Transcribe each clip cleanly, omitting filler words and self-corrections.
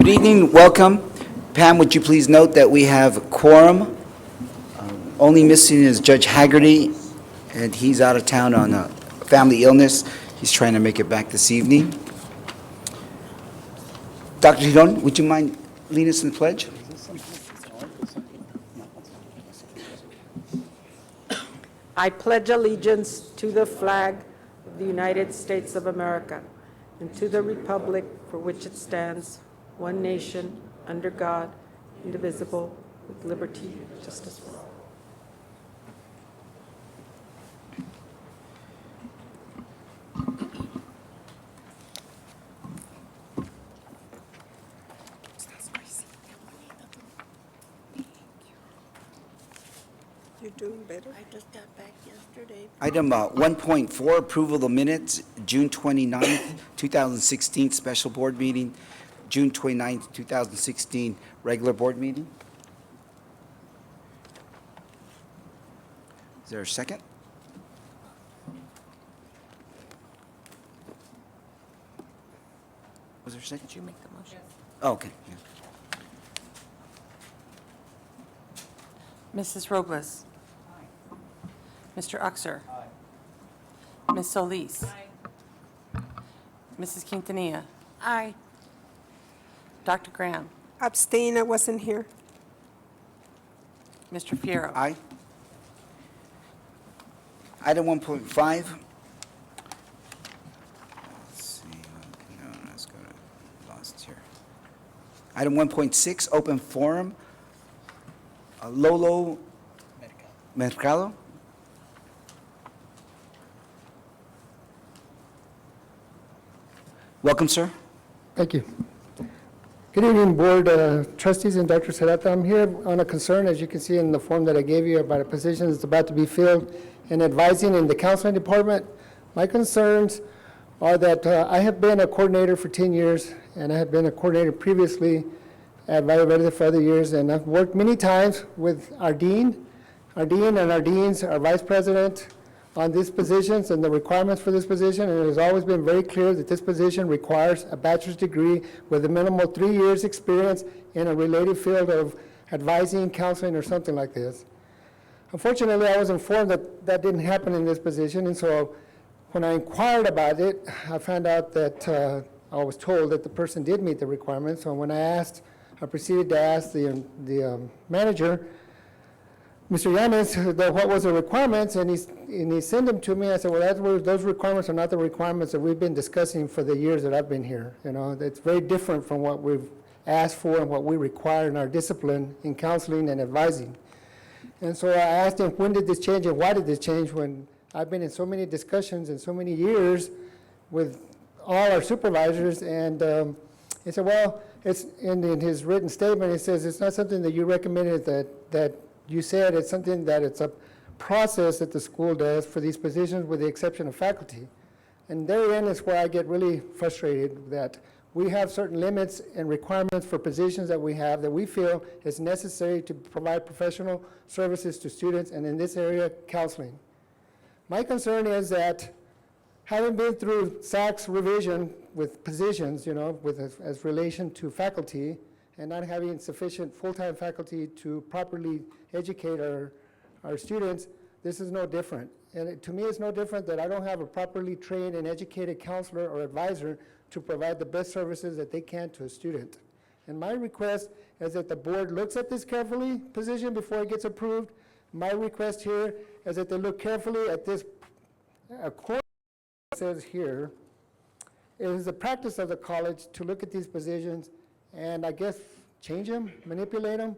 Good evening, welcome. Pam, would you please note that we have a quorum? Only missing is Judge Haggerty, and he's out of town on a family illness. He's trying to make it back this evening. Dr. Giron, would you mind leading us in the pledge? I pledge allegiance to the flag of the United States of America and to the republic for which it stands, one nation, under God, indivisible, with liberty and justice for all. You're doing better. I just got back yesterday. Item 1.4, approval of the minutes, June 29th, 2016, special board meeting, June 29th, 2016, regular board meeting. Is there a second? Was there a second? Did you make the motion? Oh, okay. Yeah. Mrs. Robles. Mr. Uxer. Ms. Solis. Mrs. Quintanilla. Aye. Dr. Graham. Abstain, I wasn't here. Mr. Fierro. Aye. Item 1.5. Let's see, no, let's go to lost here. Item 1.6, open forum. Lolo Mercado. Welcome, sir. Thank you. Good evening, Board Trustees and Dr. Serrata. I'm here on a concern, as you can see in the form that I gave you, about a position that's about to be filled in advising in the counseling department. My concerns are that I have been a coordinator for 10 years, and I have been a coordinator previously at Valle Verde for other years, and I've worked many times with our dean and our deans, our vice president, on these positions and the requirements for this position, and it has always been very clear that this position requires a bachelor's degree with a minimal 3 years experience in a related field of advising, counseling, or something like this. Unfortunately, I was informed that that didn't happen in this position, and so when I inquired about it, I found out that I was told that the person did meet the requirements. So when I proceeded to ask the manager, Mr. Yanis, what was the requirements, and he sent them to me. I said, well, those requirements are not the requirements that we've been discussing for the years that I've been here. You know, it's very different from what we've asked for and what we require in our discipline in counseling and advising. And so I asked him, when did this change and why did this change, when I've been in so many discussions and so many years with all our supervisors. And he said, well, it's in his written statement, he says, it's not something that you recommended that you said, it's something that it's a process that the school does for these positions with the exception of faculty. And therein is where I get really frustrated, that we have certain limits and requirements for positions that we have that we feel is necessary to provide professional services to students, and in this area, counseling. My concern is that having been through SAC's revision with positions, you know, as relation to faculty, and not having sufficient full-time faculty to properly educate our students, this is no different. And to me, it's no different that I don't have a properly trained and educated counselor or advisor to provide the best services that they can to a student. And my request is that the board looks at this carefully, position, before it gets approved. My request here is that they look carefully at this. According to what it says here, it is the practice of the college to look at these positions and I guess change them, manipulate them.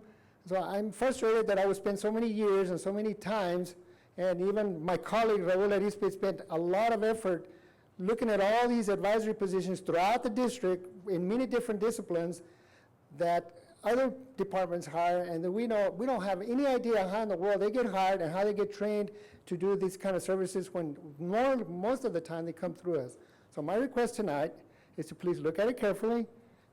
So I'm frustrated that I would spend so many years and so many times, and even my colleague Raul Arispe spent a lot of effort looking at all these advisory positions throughout the district in many different disciplines that other departments hire, and that we don't have any idea how in the world they get hired and how they get trained to do these kind of services when most of the time they come through us. So my request tonight is to please look at it carefully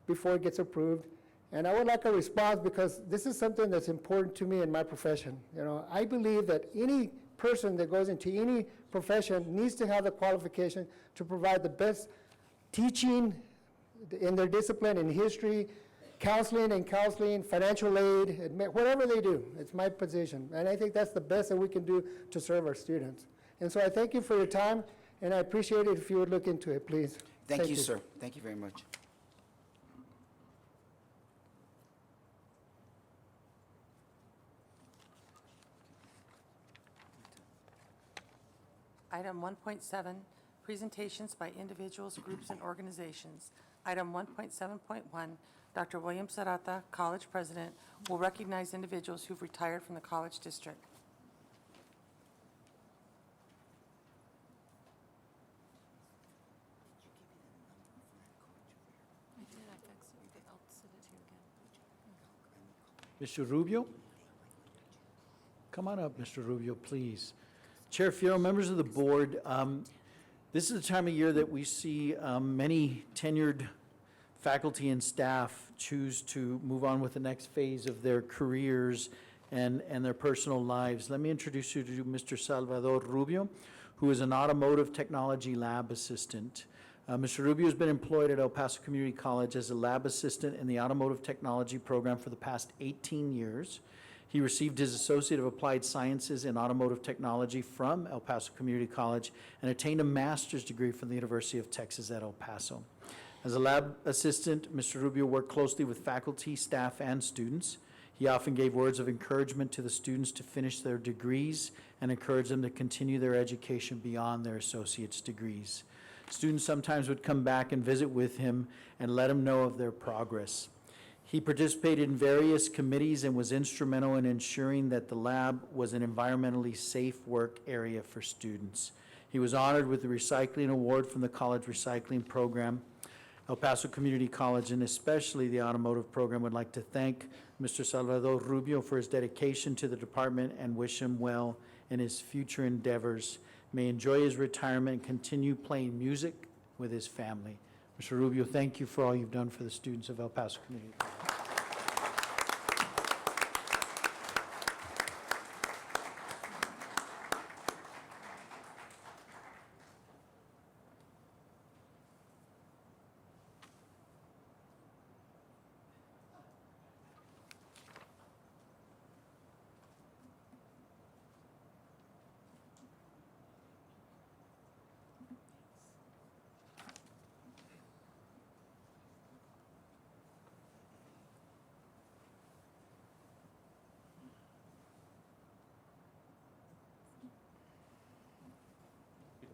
before it gets approved. And I would like a response, because this is something that's important to me in my profession. You know, I believe that any person that goes into any profession needs to have the qualification to provide the best teaching in their discipline, in history, counseling, financial aid, whatever they do. It's my position. And I think that's the best that we can do to serve our students. And so I thank you for your time, and I appreciate it if you would look into it, please. Thank you, sir. Thank you very much. Item 1.7, presentations by individuals, groups, and organizations. Item 1.7.1, Dr. William Zarata, College President, will recognize individuals who've retired from the college district. I did, I texted you. I'll send it to you again. Mr. Rubio? Come on up, Mr. Rubio, please. Chair Fierro, members of the board, this is the time of year that we see many tenured faculty and staff choose to move on with the next phase of their careers and their personal lives. Let me introduce you to Mr. Salvador Rubio, who is an automotive technology lab assistant. Mr. Rubio has been employed at El Paso Community College as a lab assistant in the automotive technology program for the past 18 years. He received his Associate of Applied Sciences in Automotive Technology from El Paso Community College and attained a master's degree from the University of Texas at El Paso. As a lab assistant, Mr. Rubio worked closely with faculty, staff, and students. He often gave words of encouragement to the students to finish their degrees and encouraged them to continue their education beyond their associate's degrees. Students sometimes would come back and visit with him and let him know of their progress. He participated in various committees and was instrumental in ensuring that the lab was an environmentally safe work area for students. He was honored with the Recycling Award from the College Recycling Program. El Paso Community College, and especially the automotive program, would like to thank Mr. Salvador Rubio for his dedication to the department and wish him well in his future endeavors. May he enjoy his retirement and continue playing music with his family. Mr. Rubio, thank you for all you've done for the students of El Paso Community College.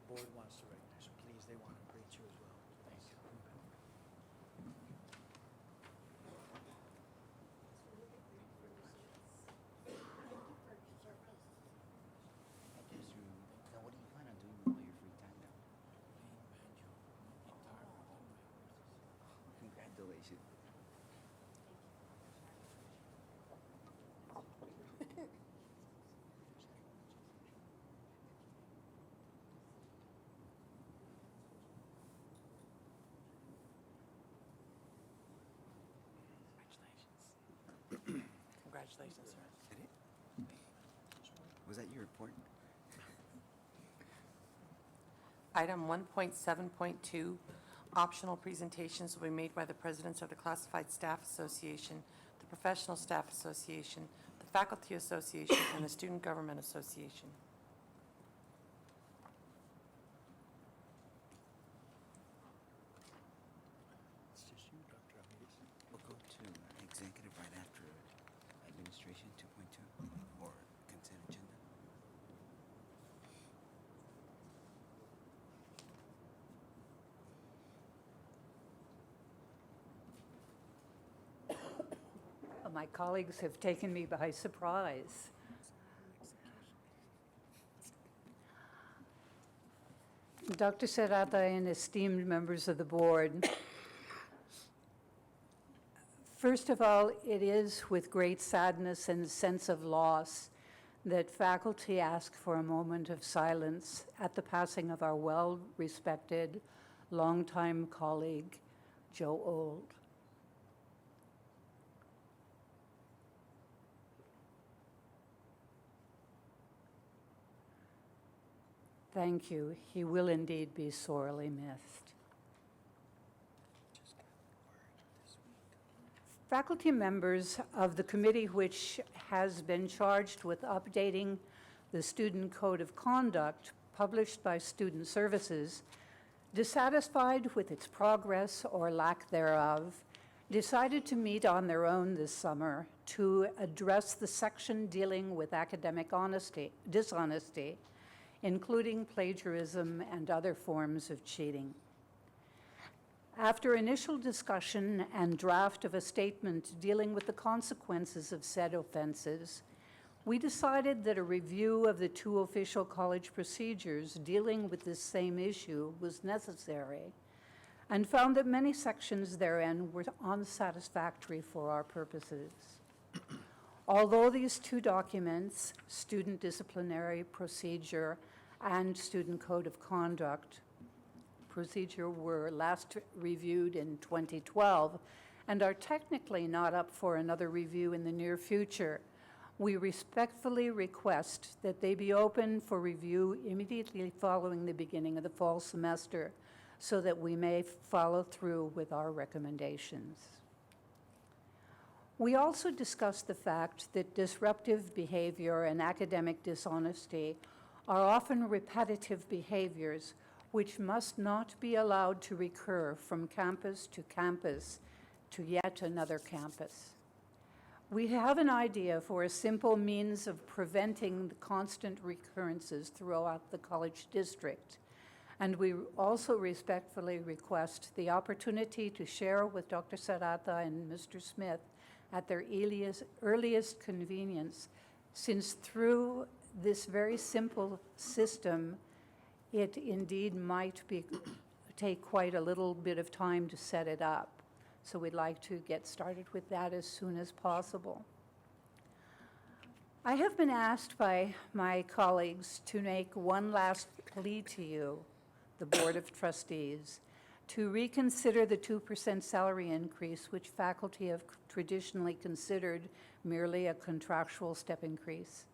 The board wants to recognize you. Please, they want to greet you as well. Thank you. Now, what do you plan on doing with all your free time now? Congratulations. Congratulations, sir. Did it? Was that your report? Item 1.7.2, optional presentations will be made by the presidents of the Classified Staff Association, the Professional Staff Association, the Faculty Association, and the Student Government Association. It's just you, Dr. Ramirez. We'll go to executive right after administration 2.2 or consent agenda. My colleagues have taken me by surprise. Dr. Serrata and esteemed members of the board, first of all, it is with great sadness and sense of loss that faculty ask for a moment of silence at the passing of our well-respected, longtime colleague, Joe Old. Thank you. He will indeed be sorely missed. Just got word this week. Faculty members of the committee which has been charged with updating the Student Code of Conduct published by Student Services, dissatisfied with its progress or lack thereof, decided to meet on their own this summer to address the section dealing with academic dishonesty, including plagiarism and other forms of cheating. After initial discussion and draft of a statement dealing with the consequences of said offenses, we decided that a review of the two official college procedures dealing with this same issue was necessary, and found that many sections therein were unsatisfactory for our purposes. Although these two documents, Student Disciplinary Procedure and Student Code of Conduct Procedure, were last reviewed in 2012 and are technically not up for another review in the near future, we respectfully request that they be open for review immediately following the beginning of the fall semester so that we may follow through with our recommendations. We also discussed the fact that disruptive behavior and academic dishonesty are often repetitive behaviors which must not be allowed to recur from campus to yet another campus. We have an idea for a simple means of preventing the constant recurrences throughout the college district, and we also respectfully request the opportunity to share with Dr. Sarata and Mr. Smith at their earliest convenience, since through this very simple system, it indeed might take quite a little bit of time to set it up. So we'd like to get started with that as soon as possible. I have been asked by my colleagues to make one last plea to you, the Board of Trustees, to reconsider the 2% salary increase, which faculty have traditionally considered merely a contractual step increase.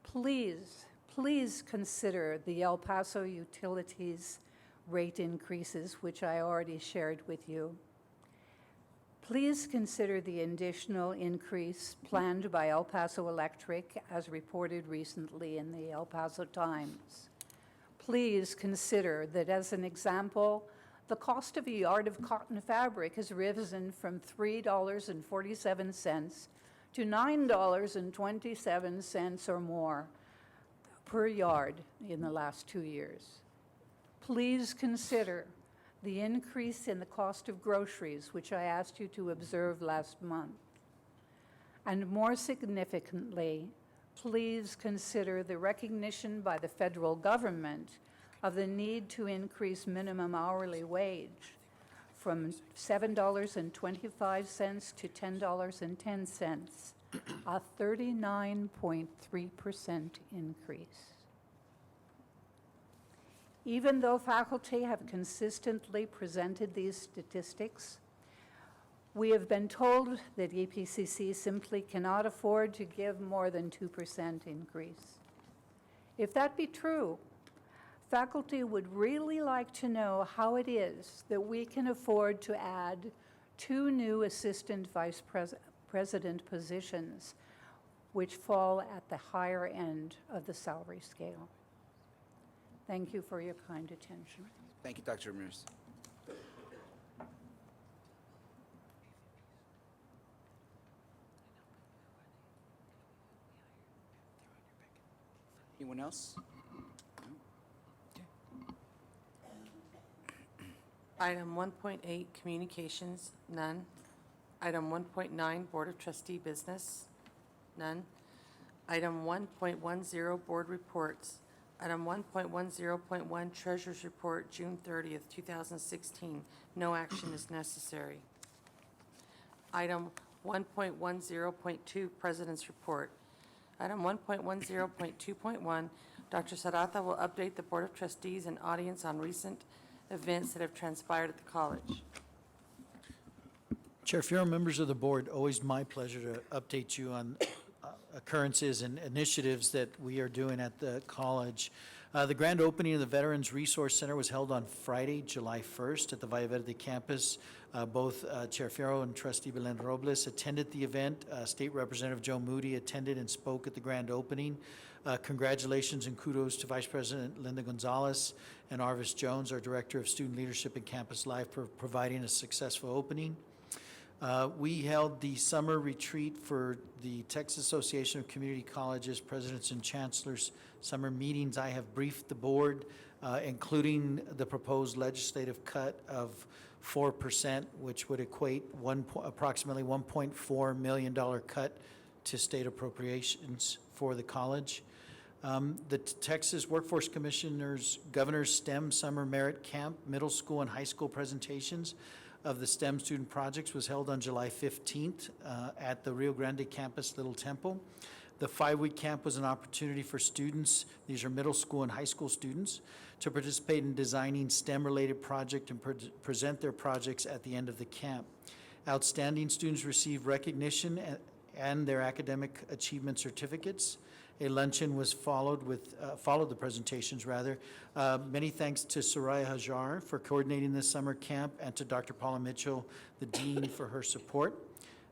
Please consider the El Paso utilities rate increases, which I already shared with you. Please consider the additional increase planned by El Paso Electric as reported recently in the El Paso Times. Please consider that, as an example, the cost of a yard of cotton fabric has risen from $3.47 to $9.27 or more per yard in the last 2 years. Please consider the increase in the cost of groceries, which I asked you to observe last month. And more significantly, please consider the recognition by the federal government of the need to increase minimum hourly wage from $7.25 to $10.10, a 39.3% increase. Even though faculty have consistently presented these statistics, we have been told that EPCC simply cannot afford to give more than 2% increase. If that be true, faculty would really like to know how it is that we can afford to add 2 new assistant vice president positions, which fall at the higher end of the salary scale. Thank you for your kind attention. Thank you, Dr. Ramirez. Anyone else? Item 1.8, Communications, none. Item 1.9, Board of Trustee Business, none. Item 1.10, Board Reports. Item 1.10.1, Treasurer's Report, June 30th, 2016. No action is necessary. Item 1.10.2, President's Report. Item 1.10.2.1, Dr. Sarata will update the Board of Trustees and audience on recent events that have transpired at the college. Chair Farrell, members of the board, always my pleasure to update you on occurrences and initiatives that we are doing at the college. The grand opening of the Veterans Resource Center was held on Friday, July 1st at the Valle Verde campus. Both Chair Fierro and Trustee Belen Robles attended the event. State Representative Joe Moody attended and spoke at the grand opening. Congratulations and kudos to Vice President Linda Gonzalez and Arvis Jones, our Director of Student Leadership and Campus Life, for providing a successful opening. We held the summer retreat for the Texas Association of Community Colleges Presidents and Chancellors summer meetings. I have briefed the board, including the proposed legislative cut of 4%, which would equate approximately $1.4 million cut to state appropriations for the college. The Texas Workforce Commissioner's Governor's STEM Summer Merit Camp, middle school and high school presentations of the STEM student projects was held on July 15th at the Rio Grande campus, Little Temple. The 5-week camp was an opportunity for students, these are middle school and high school students, to participate in designing STEM-related projects and present their projects at the end of the camp. Outstanding students received recognition and their academic achievement certificates. A luncheon was followed the presentations rather. Many thanks to Soraya Hajar for coordinating this summer camp and to Dr. Paula Mitchell, the dean, for her support.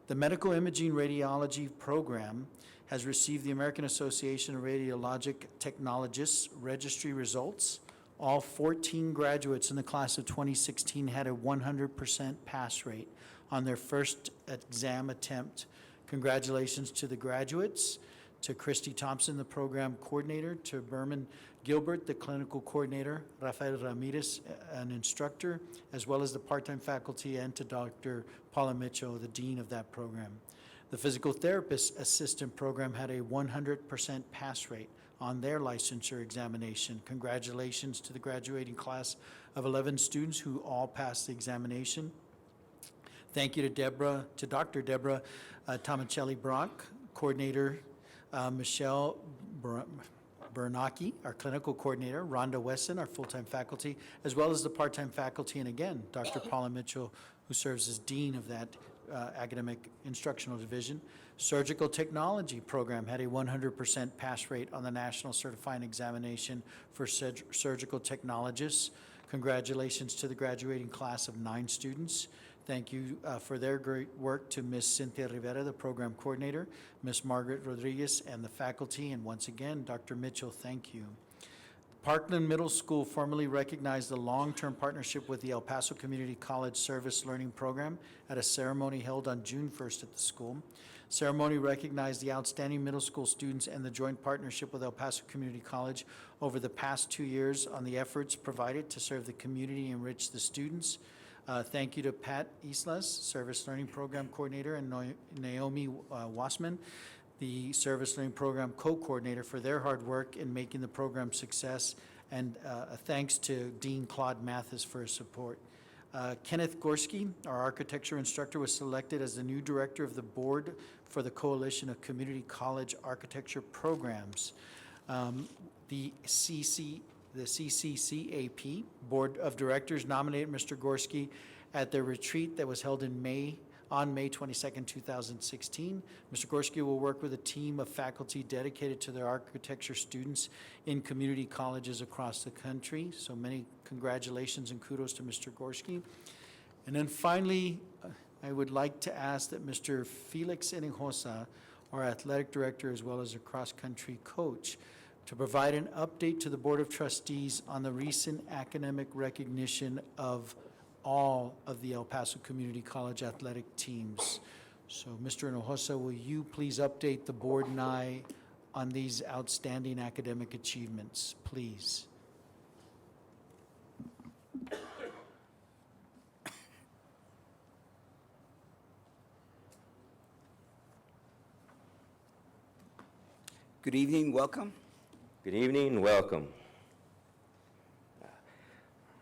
The Medical Imaging Radiology Program has received the American Association of Radiologic Technologists registry results. All 14 graduates in the class of 2016 had a 100% pass rate on their first exam attempt. Congratulations to the graduates, to Christy Thompson, the program coordinator, to Berman Gilbert, the clinical coordinator, Rafael Ramirez, an instructor, as well as the part-time faculty, and to Dr. Paula Mitchell, the dean of that program. The physical therapist assistant program had a 100% pass rate on their licensure examination. Congratulations to the graduating class of 11 students who all passed the examination. Thank you to Dr. Deborah Tomicelli-Brock, coordinator, Michelle Bernacki, our clinical coordinator, Rhonda Wesson, our full-time faculty, as well as the part-time faculty, and again, Dr. Paula Mitchell, who serves as dean of that academic instructional division. Surgical technology program had a 100% pass rate on the National Certifying Examination for Surgical Technologists. Congratulations to the graduating class of 9 students. Thank you for their great work to Ms. Cynthia Rivera, the program coordinator, Ms. Margaret Rodriguez, and the faculty, and once again, Dr. Mitchell, thank you. Parkland Middle School formally recognized the long-term partnership with the El Paso Community College Service Learning Program at a ceremony held on June 1st at the school. Ceremony recognized the outstanding middle school students and the joint partnership with El Paso Community College over the past 2 years on the efforts provided to serve the community and enrich the students. Thank you to Pat Islas, Service Learning Program Coordinator, and Naomi Wassman, the Service Learning Program Co-Coordinator, for their hard work in making the program success, and thanks to Dean Claude Mathis for his support. Kenneth Gorski, our architecture instructor, was selected as the new director of the board for the Coalition of Community College Architecture Programs. The CCCAP Board of Directors nominated Mr. Gorski at their retreat that was held on May 22nd, 2016. Mr. Gorski will work with a team of faculty dedicated to their architecture students in community colleges across the country. So many congratulations and kudos to Mr. Gorski. And then finally, I would like to ask that Mr. Felix Hinojosa, our athletic director as well as a cross-country coach, to provide an update to the Board of Trustees on the recent academic recognition of all of the El Paso Community College athletic teams. So, Mr. Hinojosa, will you please update the board and I on these outstanding academic achievements, please? Good evening, welcome. Good evening, welcome.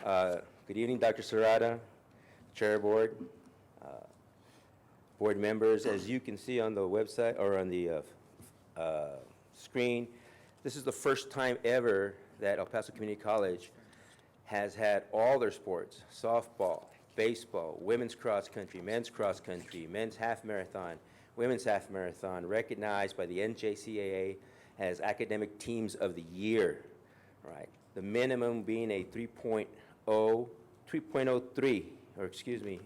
Good evening, Dr. Serrata, Chair Board, board members. As you can see on the website or on the screen, this is the first time ever that El Paso Community College has had all their sports, softball, baseball, women's cross country, men's half marathon, women's half marathon, recognized by the NJCAA as Academic Teams of the Year right? The minimum being a 3.03, or excuse me,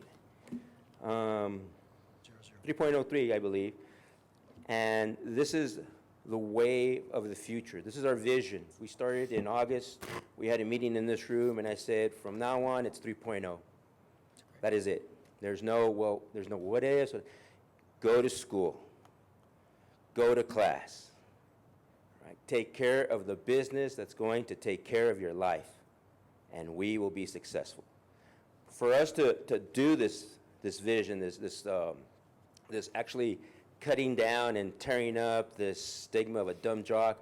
3.03, I believe. And this is the way of the future. This is our vision. We started in August. We had a meeting in this room, and I said, from now on, it's 3.0. That is it. There's no what ifs. Go to school. Go to class. Right? Take care of the business that's going to take care of your life, and we will be successful. For us to do this vision, this actually cutting down and tearing up this stigma of a dumb jock,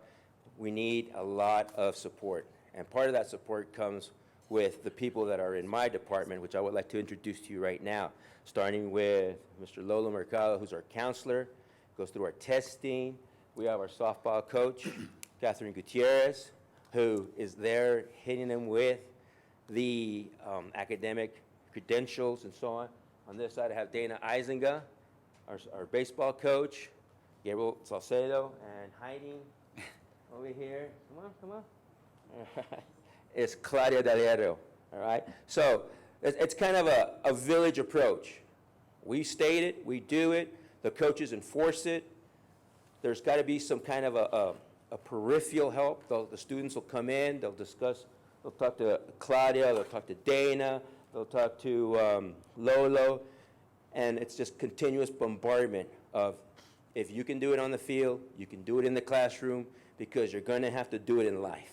we need a lot of support. And part of that support comes with the people that are in my department, which I would like to introduce to you right now, starting with Mr. Lolo Mercado, who's our counselor, goes through our testing. We have our softball coach, Catherine Gutierrez, who is there hitting them with the academic credentials and so on. On this side, I have Dana Eisenga, our baseball coach, Gabriel Salcedo, and hiding over here, come on. It's Claudia D'Aliero, all right? So it's kind of a village approach. We state it, we do it, the coaches enforce it. There's got to be some kind of a peripheral help. The students will come in, they'll talk to Claudia, they'll talk to Dana, they'll talk to Lolo, and it's just continuous bombardment of, if you can do it on the field, you can do it in the classroom, because you're going to have to do it in life.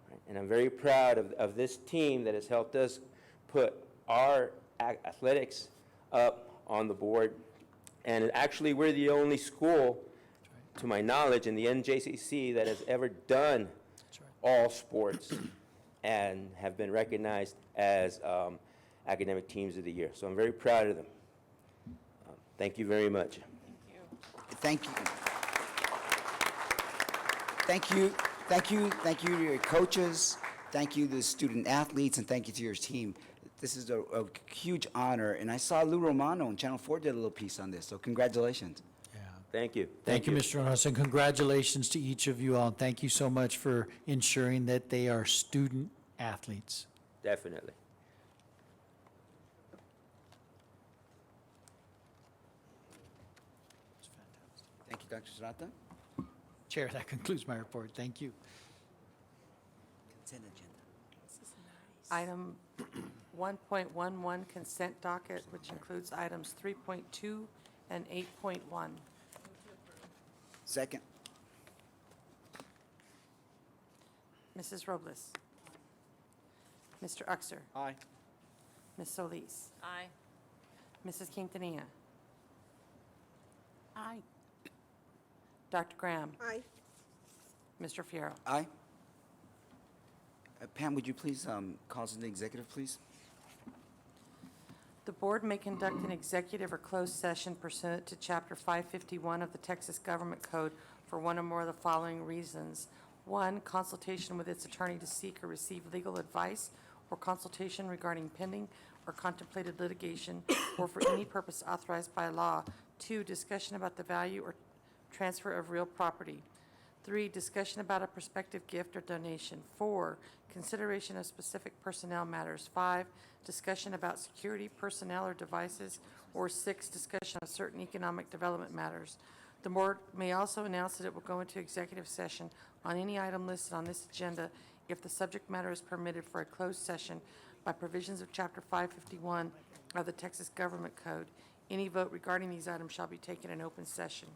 Right? And I'm very proud of this team that has helped us put our athletics up on the board. And actually, we're the only school, to my knowledge, in the NJCC that has ever done all sports and have been recognized as academic teams of the year. So I'm very proud of them. Thank you very much. Thank you. Thank you. Thank you. Thank you to your coaches. Thank you to the student athletes, and thank you to your team. This is a huge honor, and I saw Lou Romano on Channel 4 did a little piece on this, so congratulations. Yeah. Thank you. Thank you, Mr. Rojas, and congratulations to each of you all. Thank you so much for ensuring that they are student athletes. Definitely. Thank you, Dr. Sarata. Chair, that concludes my report. Thank you. Consent agenda. Item 1.11, consent docket, which includes items 3.2 and 8.1. Second. Mrs. Robles. Mr. Uxer. Aye. Ms. Solis. Aye. Mrs. Quintanilla. Aye. Dr. Graham. Aye. Mr. Fierro. Aye. Pam, would you please call us into executive, please? The board may conduct an executive or closed session pursuant to Chapter 551 of the Texas Government Code for one or more of the following reasons. 1, consultation with its attorney to seek or receive legal advice or consultation regarding pending or contemplated litigation or for any purpose authorized by law. 2, discussion about the value or transfer of real property. 3, discussion about a prospective gift or donation. 4, consideration of specific personnel matters. 5, discussion about security, personnel, or devices. Or 6, discussion of certain economic development matters. The board may also announce that it will go into executive session on any item listed on this agenda if the subject matter is permitted for a closed session by provisions of Chapter 551 of the Texas Government Code. Any vote regarding these items shall be taken in open session.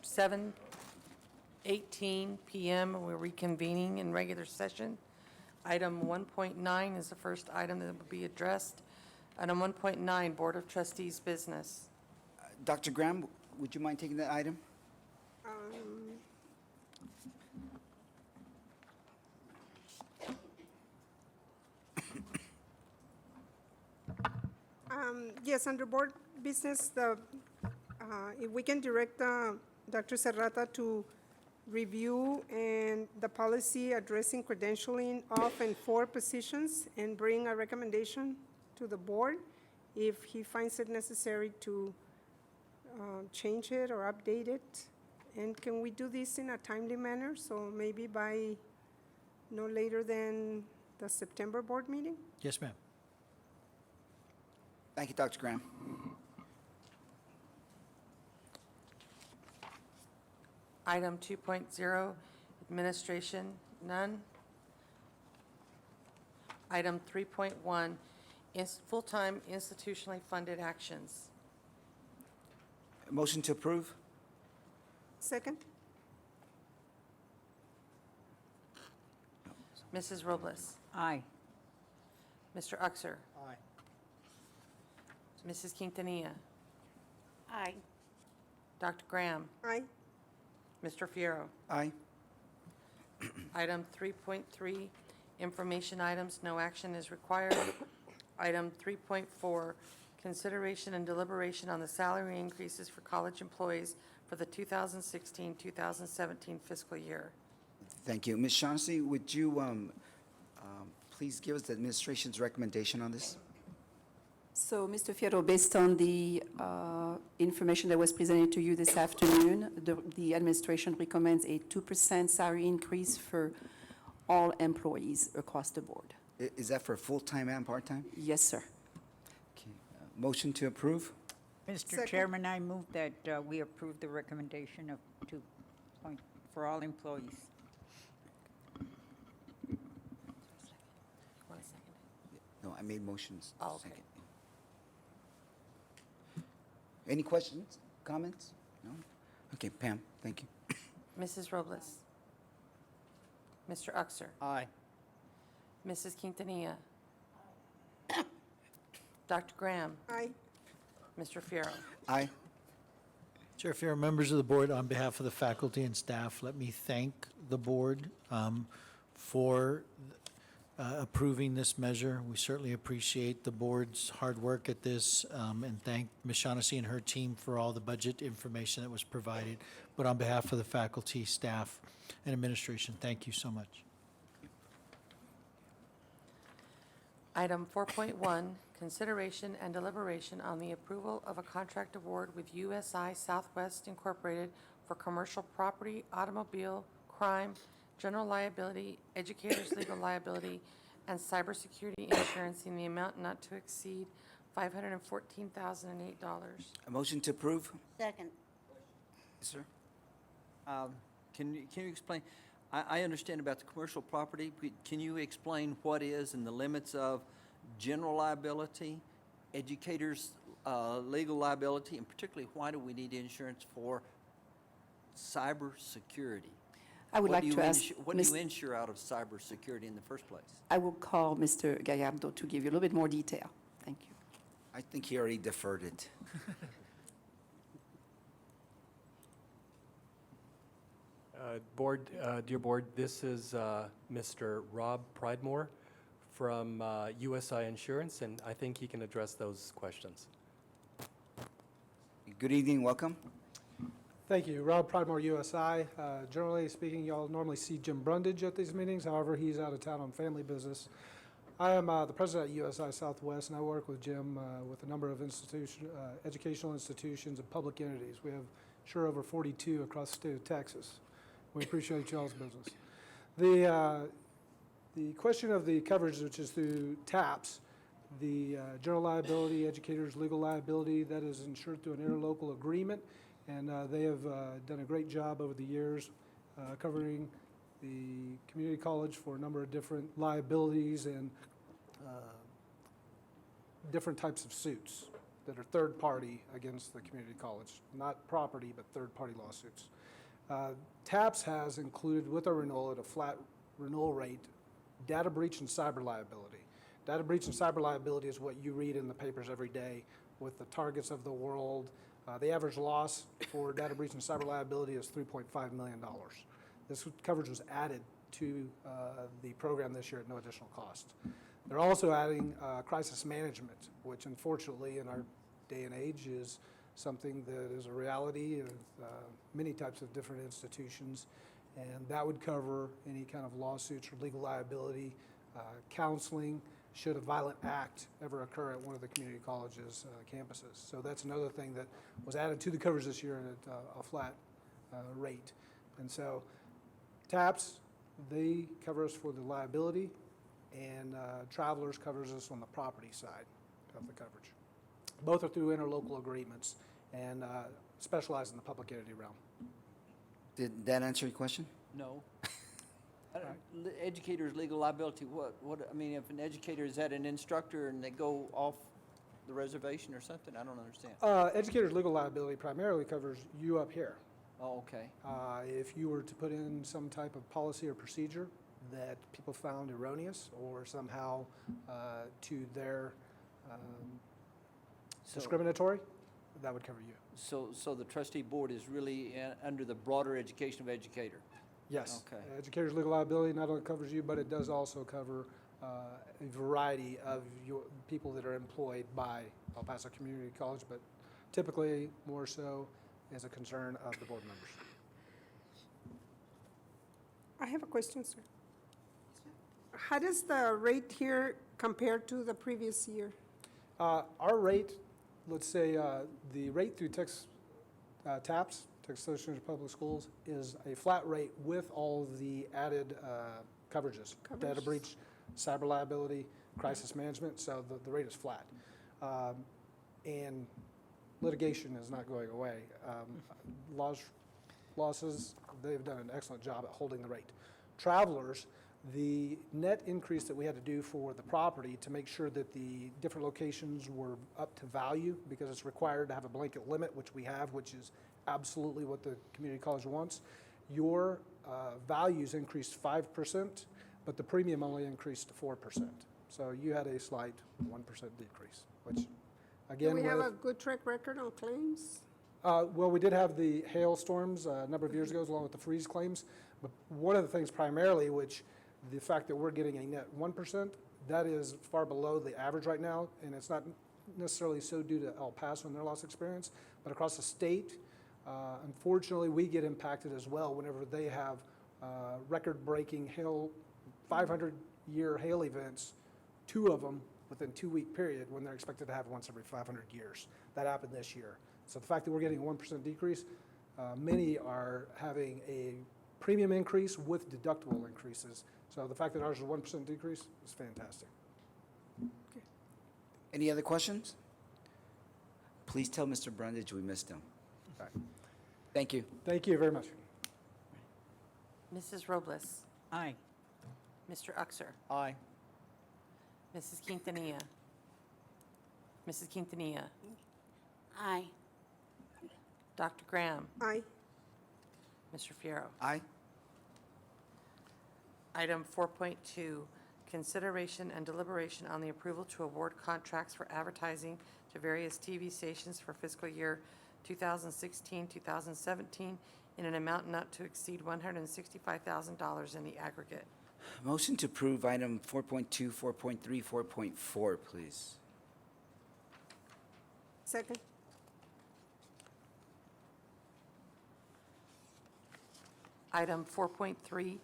7:18 PM, we're reconvening in regular session. Item 1.9 is the first item that will be addressed. Item 1.9, Board of Trustees business. Dr. Graham, would you mind taking that item? Yes, under board business, if we can direct Dr. Serrata to review and the policy addressing credentialing of and for positions and bring a recommendation to the board if he finds it necessary to change it or update it. And can we do this in a timely manner? So maybe by no later than the September board meeting? Yes, ma'am. Thank you, Dr. Graham. Item 2.0, administration, none. Item 3.1, full-time institutionally funded actions. Motion to approve? Second? Mrs. Robles. Aye. Mr. Uxer. Aye. Mrs. Quintanilla. Aye. Dr. Graham. Aye. Mr. Fierro. Aye. Item 3.3, information items, no action is required. Item 3.4, consideration and deliberation on the salary increases for college employees for the 2016-2017 fiscal year. Thank you. Ms. Shaughnessy, would you please give us the administration's recommendation on this? So, Mr. Fierro, based on the information that was presented to you this afternoon, the administration recommends a 2% salary increase for all employees across the board. Is that for full-time and part-time? Yes, sir. Okay. Motion to approve? Mr. Second. Chairman, I move that we approve the recommendation of 2 point for all employees. Want a second? No, I made motions. Oh, okay. Second. Any questions, comments? No? Okay, Pam, thank you. Mrs. Robles. Mr. Uxer. Aye. Mrs. Quintanilla. Dr. Graham. Aye. Mr. Fierro. Aye. Chair Farrow, members of the board, on behalf of the faculty and staff, let me thank the board for approving this measure. We certainly appreciate the board's hard work at this and thank Ms. Shaughnessy and her team for all the budget information that was provided. But on behalf of the faculty, staff, and administration, thank you so much. Item 4.1, consideration and deliberation on the approval of a contract award with USI Southwest Incorporated for commercial property, automobile, crime, general liability, educators' legal liability, and cybersecurity insurance in the amount not to exceed $514,008. A motion to approve? Second. Yes, sir. Can you explain, I understand about the commercial property, but can you explain what is and the limits of general liability, educators' legal liability, and particularly why do we need insurance for cybersecurity? I would like to ask, What do you insure out of cybersecurity in the first place? I will call Mr. Gallardo to give you a little bit more detail. Thank you. I think he already deferred it. Dear Board, this is Mr. Rob Pridemore from USI Insurance, and I think he can address those questions. Good evening, welcome. Thank you. Rob Pridemore, USI. Generally speaking, y'all normally see Jim Brundage at these meetings. However, he's out of town on family business. I am the president at USI Southwest, and I work with Jim with a number of educational institutions and public entities. We have sure over 42 across the state of Texas. We appreciate y'all's business. The question of the coverage, which is through TAPS, the general liability, educators' legal liability, that is insured through an interlocal agreement, and they have done a great job over the years covering the community college for a number of different liabilities and different types of suits. that are third-party against the community college, not property, but third-party lawsuits. TAPS has included with our renewal at a flat renewal rate, data breach and cyber liability. Data breach and cyber liability is what you read in the papers every day with the Targets of the world. The average loss for data breach and cyber liability is $3.5 million. This coverage was added to the program this year at no additional cost. They're also adding crisis management, which unfortunately in our day and age is something that is a reality of many types of different institutions, and that would cover any kind of lawsuits or legal liability, counseling, should a violent act ever occur at one of the community college's campuses. So that's another thing that was added to the coverage this year at a flat rate. And so TAPS, they cover us for the liability, and Travelers covers us on the property side of the coverage. Both are through interlocal agreements and specialize in the public entity realm. Did that answer your question? No. Educator's legal liability, I mean, if an educator is at an instructor and they go off the reservation or something, I don't understand. Educator's legal liability primarily covers you up here. Oh, okay. If you were to put in some type of policy or procedure that people found erroneous or somehow to their discriminatory, that would cover you. So the trustee board is really under the broader education of educator? Yes. Okay. Educator's legal liability not only covers you, but it does also cover a variety of your people that are employed by El Paso Community College, but typically more so as a concern of the board members. I have a question, sir. How does the rate here compare to the previous year? Our rate, let's say the rate through TAPS, Texas Association of Public Schools, is a flat rate with all the added coverages. Data breach, cyber liability, crisis management, so the rate is flat. And litigation is not going away. Losses, they've done an excellent job at holding the rate. Travelers, the net increase that we had to do for the property to make sure that the different locations were up to value, because it's required to have a blanket limit, which we have, which is absolutely what the community college wants. Your values increased 5%, but the premium only increased 4%. So you had a slight 1% decrease, which again, Do we have a good track record on claims? well, we did have the hailstorms a number of years ago, along with the freeze claims. But one of the things primarily, which the fact that we're getting a net 1%, that is far below the average right now, and it's not necessarily so due to El Paso and their loss experience, but across the state, unfortunately, we get impacted as well whenever they have record-breaking hail, 500-year hail events, 2 of them within 2-week period, when they're expected to have once every 500 years. That happened this year. So the fact that we're getting a 1% decrease, many are having a premium increase with deductible increases. So the fact that ours is a 1% decrease is fantastic. Any other questions? Please tell Mr. Brundage we missed him. All right. Thank you. Thank you very much. Mrs. Robles. Aye. Mr. Uxer. Aye. Mrs. Quintanilla. Mrs. Quintanilla. Aye. Dr. Graham. Aye. Mr. Fierro. Aye. Item 4.2, consideration and deliberation on the approval to award contracts for advertising to various TV stations for fiscal year 2016, 2017 in an amount not to exceed $165,000 in the aggregate. Motion to approve item 4.2, 4.3, 4.4, please. Second. Item 4.3,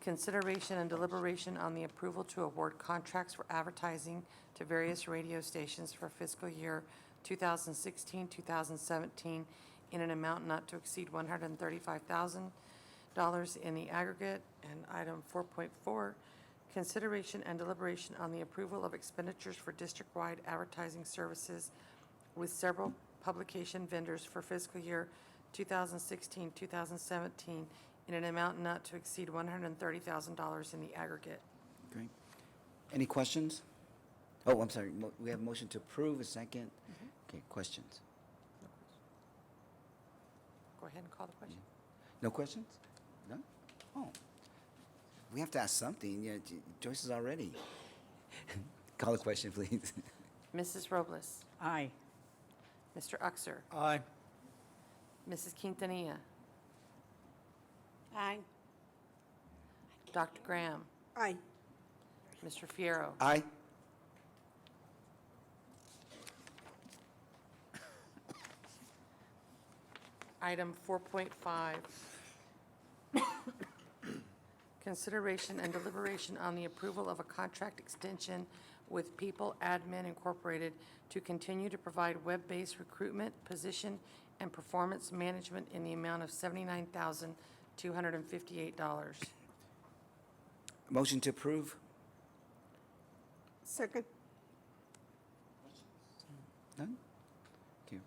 consideration and deliberation on the approval to award contracts for advertising to various radio stations for fiscal year 2016, 2017 in an amount not to exceed $135,000 in the aggregate. And item 4.4, consideration and deliberation on the approval of expenditures for district-wide advertising services with several publication vendors for fiscal year 2016, 2017 in an amount not to exceed $130,000 in the aggregate. Great. Any questions? Oh, I'm sorry. We have a motion to approve, a second. Okay, questions? Go ahead and call the question. No questions? No? Oh. We have to ask something. Yeah, Joyce is already. Call the question, please. Mrs. Robles, Aye. Mr. Uxer, Aye. Mrs. Quintanilla, Aye. Dr. Graham, Aye. Mr. Fierro, Aye. Item 4.5, consideration and deliberation on the approval of a contract extension with People Admin Incorporated to continue to provide web-based recruitment, position, and performance management in the amount of $79,258. Motion to approve? Second. None? Okay.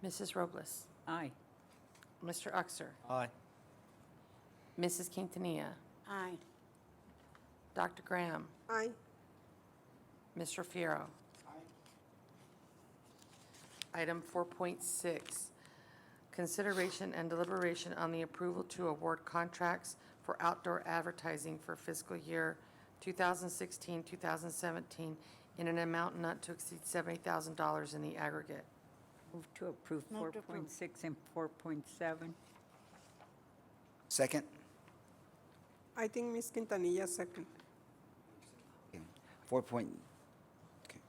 Mrs. Robles, Aye. Mr. Uxer, Aye. Mrs. Quintanilla, Aye. Dr. Graham, Aye. Mr. Fierro. Item 4.6, consideration and deliberation on the approval to award contracts for outdoor advertising for fiscal year 2016, 2017 in an amount not to exceed $70,000 in the aggregate. Move to approve Move to approve. 4.6 and 4.7. Second? I think Ms. Quintanilla second. Okay. 4 point, okay.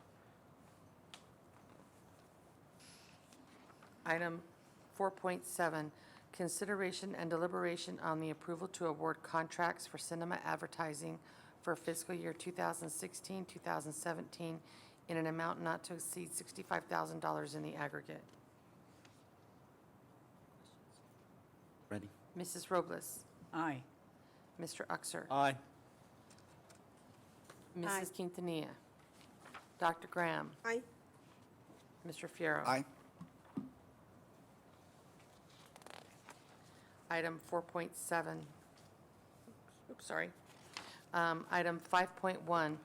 Item 4.7, consideration and deliberation on the approval to award contracts for cinema advertising for fiscal year 2016, 2017 in an amount not to exceed $65,000 in the aggregate. Ready? Mrs. Robles, Aye. Mr. Uxer, Aye. Mrs. Quintanilla, Dr. Graham, Aye. Mr. Fierro. Aye. Item 4.7, oops, sorry. Item 5.1,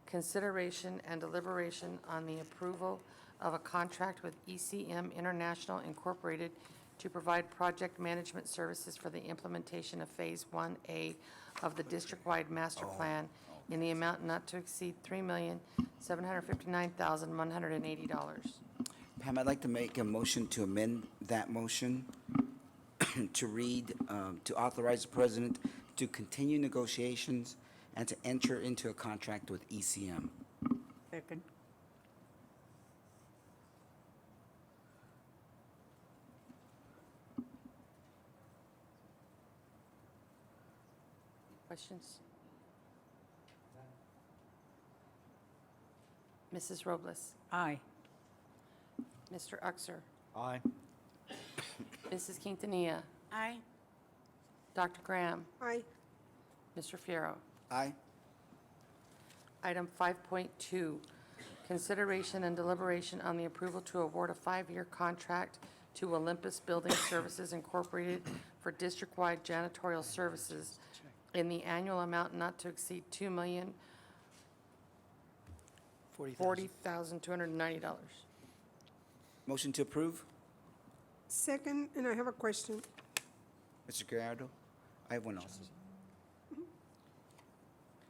consideration and deliberation on the approval of a contract with ECM International Incorporated to provide project management services for the implementation of Phase 1A of the district-wide master plan in the amount not to exceed $3,759,180. Pam, I'd like to make a motion to amend that motion to read, to authorize the president to continue negotiations and to enter into a contract with ECM. Second. Questions? Mrs. Robles, Aye. Mr. Uxer, Aye. Mrs. Quintanilla, Aye. Dr. Graham, Aye. Mr. Fierro. Aye. Item 5.2, consideration and deliberation on the approval to award a 5-year contract to Olympus Building Services Incorporated for district-wide janitorial services in the annual amount not to exceed $2,040,290. Motion to approve? Second, and I have a question. Mr. Gallardo? I have one also.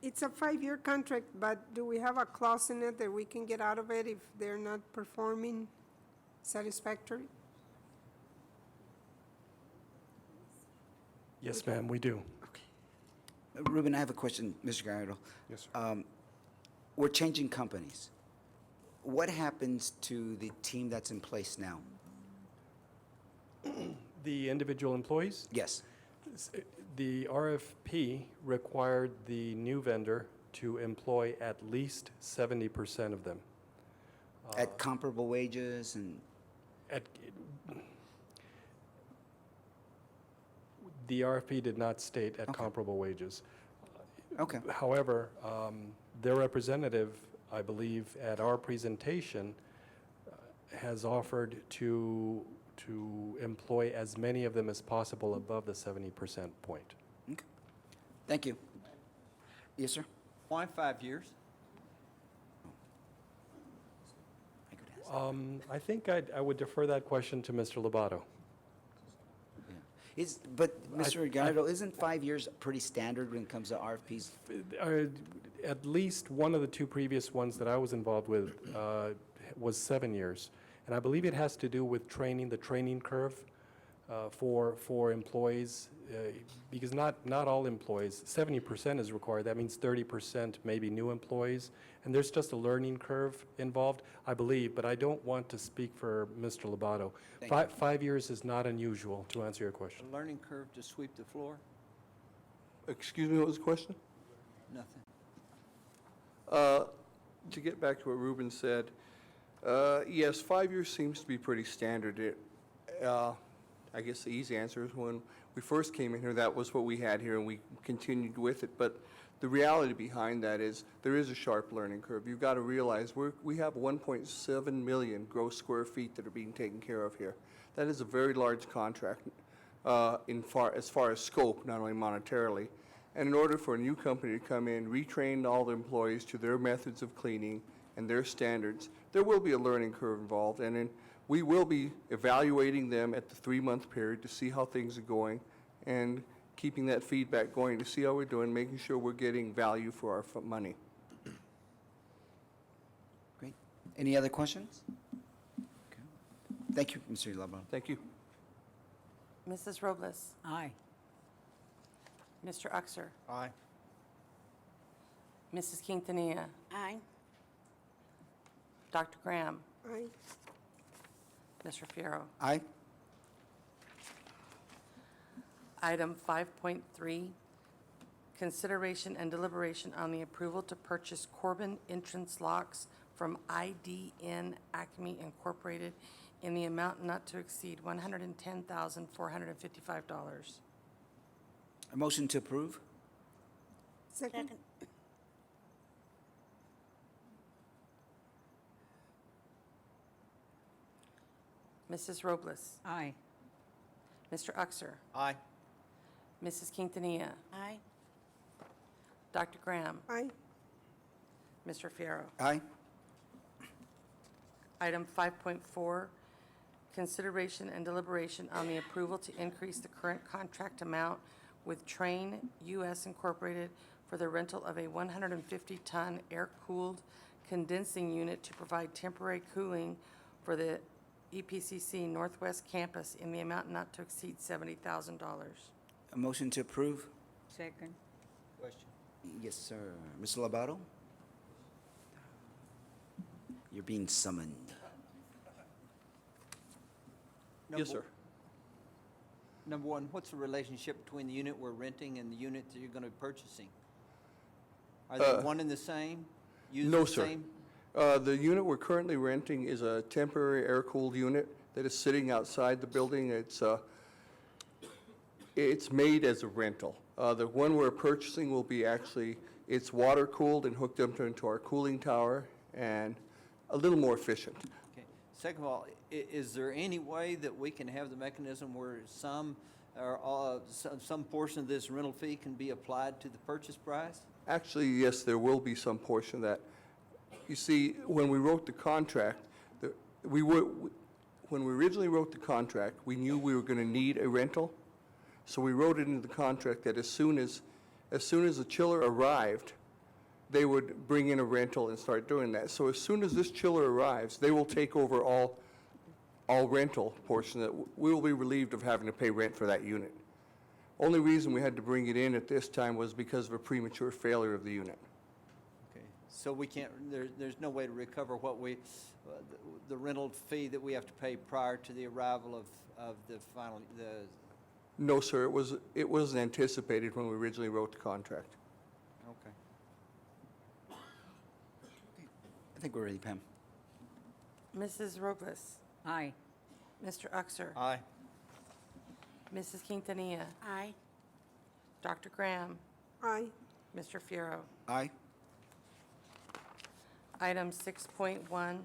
It's a 5-year contract, but do we have a clause in it that we can get out of it if they're not performing satisfactory? Yes, ma'am, we do. Ruben, I have a question, Mr. Gallardo. Yes, sir. We're changing companies. What happens to the team that's in place now? The individual employees? Yes. The RFP required the new vendor to employ at least 70% of them. At comparable wages and, The RFP did not state at Okay. comparable wages. okay. However, their representative, I believe, at our presentation, has offered to employ as many of them as possible above the 70% point. Okay. Thank you. Yes, sir? Why 5 years? I think I would defer that question to Mr. Lobato. But, Mr. Ricardo, isn't 5 years pretty standard when it comes to RFPs? At least one of the two previous ones that I was involved with was 7 years. And I believe it has to do with training, the training curve for employees, because not all employees, 70% is required. That means 30% maybe new employees. And there's just a learning curve involved, I believe, but I don't want to speak for Mr. Lobato. Thank you. 5 years is not unusual, to answer your question. A learning curve to sweep the floor? Excuse me, what was the question? Nothing. To get back to what Ruben said, yes, 5 years seems to be pretty standard. I guess the easy answer is when we first came in here, that was what we had here, and we continued with it. But the reality behind that is there is a sharp learning curve. You've got to realize we have 1.7 million gross square feet that are being taken care of here. That is a very large contract as far as scope, not only monetarily. And in order for a new company to come in, retrain all the employees to their methods of cleaning and their standards, there will be a learning curve involved. And then we will be evaluating them at the 3-month period to see how things are going and keeping that feedback going to see how we're doing, making sure we're getting value for our money. Great. Any other questions? Okay. Thank you, Mr. Lobato. Thank you. Mrs. Robles? Aye. Mr. Uxer? Aye. Mrs. Quintanilla? Aye. Dr. Graham? Aye. Mr. Fierro? Aye. Item 5.3, consideration and deliberation on the approval to purchase Corbin entrance locks from IDN Acme Incorporated in the amount not to exceed $110,455. A motion to approve? Second? Mrs. Robles? Aye. Mr. Uxer? Aye. Mrs. Quintanilla? Aye. Dr. Graham? Aye. Mr. Fierro? Aye. Item 5.4, consideration and deliberation on the approval to increase the current contract amount with Train US Incorporated for the rental of a 150-ton air-cooled condensing unit to provide temporary cooling for the EPCC Northwest Campus in the amount not to exceed $70,000. A motion to approve? Second. Question. Yes, sir. Mr. Lobato? You're being summoned. Yes, sir. Number one, what's the relationship between the unit we're renting and the unit that you're going to be purchasing? Are they one and the same? Used No, the sir. same? The unit we're currently renting is a temporary air-cooled unit that is sitting outside the building. It's made as a rental. The one we're purchasing will be it's water-cooled and hooked up into our cooling tower and a little more efficient. Okay. Second of all, is there any way that we can have the mechanism where some portion of this rental fee can be applied to the purchase price? Actually, yes, there will be some portion of that. You see, when we wrote the contract, when we originally wrote the contract, we knew we were going to need a rental. So we wrote it into the contract that as soon as the chiller arrived, they would bring in a rental and start doing that. So as soon as this chiller arrives, they will take over all rental portion. That we will be relieved of having to pay rent for that unit. Only reason we had to bring it in at this time was because of a premature failure of the unit. Okay. So we can't, there's no way to recover what the rental fee that we have to pay prior to the arrival of the final, No, sir, it wasn't anticipated when we originally wrote the contract. okay. I think we're ready, Pam. Mrs. Robles? Aye. Mr. Uxer? Aye. Mrs. Quintanilla? Aye. Dr. Graham? Aye. Mr. Fierro? Aye. Item 6.1,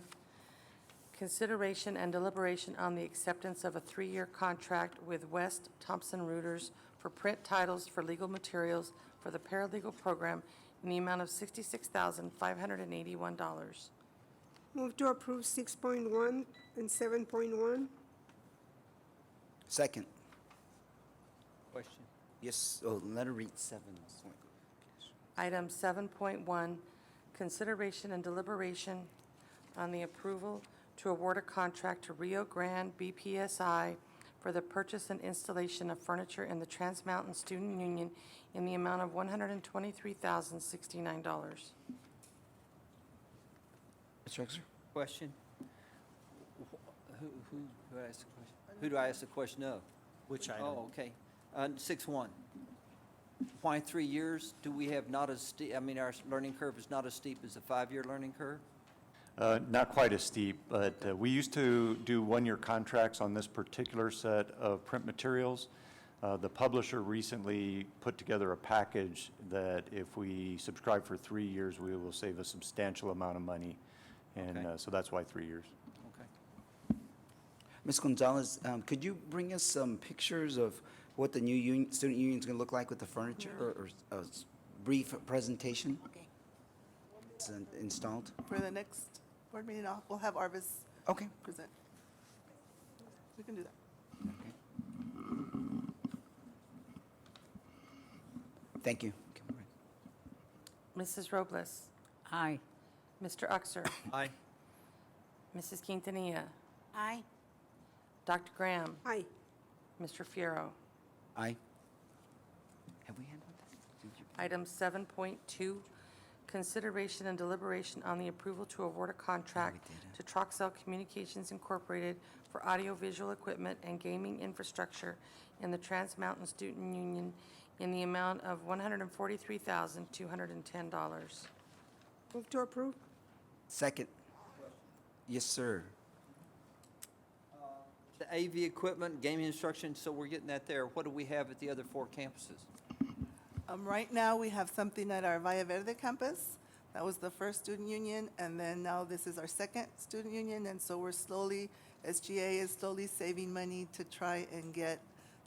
consideration and deliberation on the acceptance of a 3-year contract with West Thompson Reuters for print titles for legal materials for the paralegal program in the amount of $66,581. Move to approve 6.1 and 7.1. Second. Question? Yes, oh, let her read 7. Item 7.1, consideration and deliberation on the approval to award a contract to Rio Grande BPSI for the purchase and installation of furniture in the Trans Mountain Student Union in the amount of $123,069. Mr. Exer? Question? Who do I ask the question? Who do I ask the question of? Which item? Oh, okay. 6.1. Why 3 years? Do we have not as steep, I mean, our learning curve is not as steep as a 5-year learning curve? Not quite as steep, but we used to do one-year contracts on this particular set of print materials. The publisher recently put together a package that if we subscribe for 3 years, we will save a substantial amount of money. And Okay. so that's why 3 years. Okay. Ms. Gonzalez, could you bring us some pictures of what the new student union is going to look like with the furniture, or a brief presentation? Okay. It's installed? For the next board meeting, we'll have Arvis Okay. present. We can do that. Thank you. Mrs. Robles, Aye. Mr. Uxer, Aye. Mrs. Quintanilla, Aye. Dr. Graham, Aye. Mr. Fierro. Aye. Have we handled that? Did you- Item 7.2, consideration and deliberation on the approval to award a contract to Troxel Communications Incorporated for audiovisual equipment and gaming infrastructure in the Trans Mountain Student Union in the amount of $143,210. Move to approve. Second. Yes, sir. The AV equipment, gaming instruction, so we're getting that there. What do we have at the other 4 campuses? Right now, we have something at our Valle Verde campus. That was the first student union, and then now this is our second student union, and so we're slowly, SGA is slowly saving money to try and get,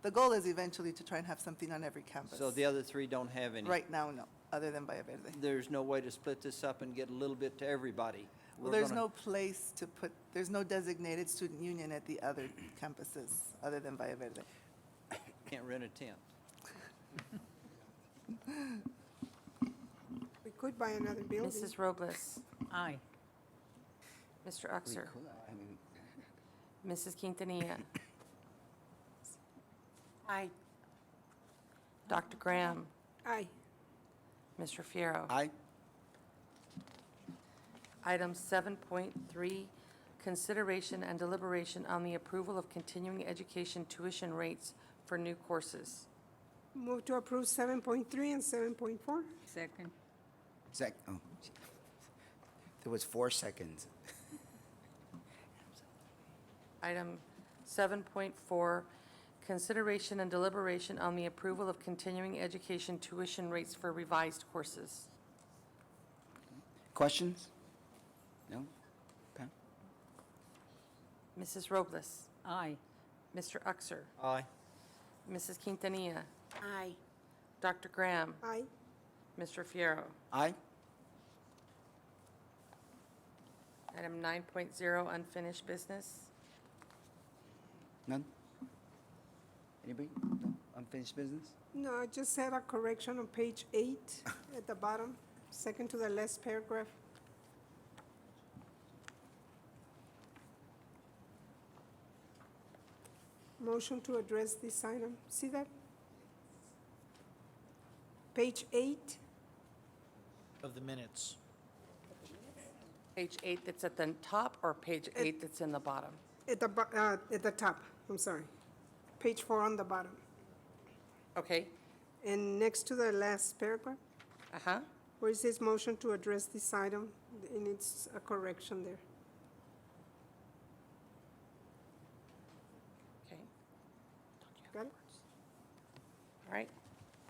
the goal is eventually to try and have something on every campus. So the other 3 don't have any? Right now, no, other than Valle Verde. There's no way to split this up and get a little bit to everybody? Well, We're there's gonna- no place to put, there's no designated student union at the other campuses, other than Valle Verde. Can't rent a tent. We could buy another building. Mrs. Robles, Aye. Mr. Uxer, Mrs. Quintanilla, Aye. Dr. Graham, Aye. Mr. Fierro. Aye. Item 7.3, consideration and deliberation on the approval of continuing education tuition rates for new courses. Move to approve 7.3 and 7.4. Second. Oh. There was 4 seconds. Item 7.4, consideration and deliberation on the approval of continuing education tuition rates for revised courses. Questions? No? Pam? Mrs. Robles, Aye. Mr. Uxer, Aye. Mrs. Quintanilla, Aye. Dr. Graham, Aye. Mr. Fierro. Aye. Item 9.0, unfinished business. None? Anybody? No? Unfinished business? No, I just had a correction on page 8 at the bottom, second to the last paragraph. Motion to address this item. See that? Page 8, Of the minutes. Page 8 that's at the top, or page 8 that's in the bottom? at the top, I'm sorry. Page 4 on the bottom. Okay, And next to the last paragraph, uh-huh. where it says motion to address this item, it needs a correction there. Okay, Got it? all right.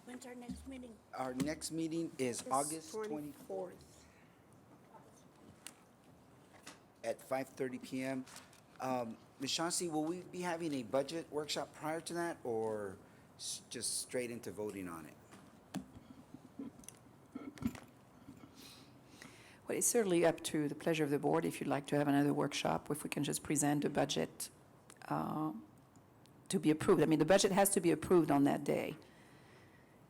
When's our next meeting? Our next meeting is It's August 24th at 5:30 PM. Ms. Chauncey, will we be having a budget workshop prior to that, or just straight into voting on it? Well, it's certainly up to the pleasure of the board if you'd like to have another workshop, if we can just present the budget to be approved. I mean, the budget has to be approved on that day.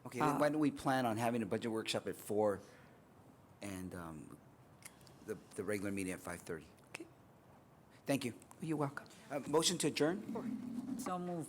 Okay, then why don't we plan on having a budget workshop at 4 and the regular meeting at 5:30? Okay. Thank you. You're welcome. Motion to adjourn? So move.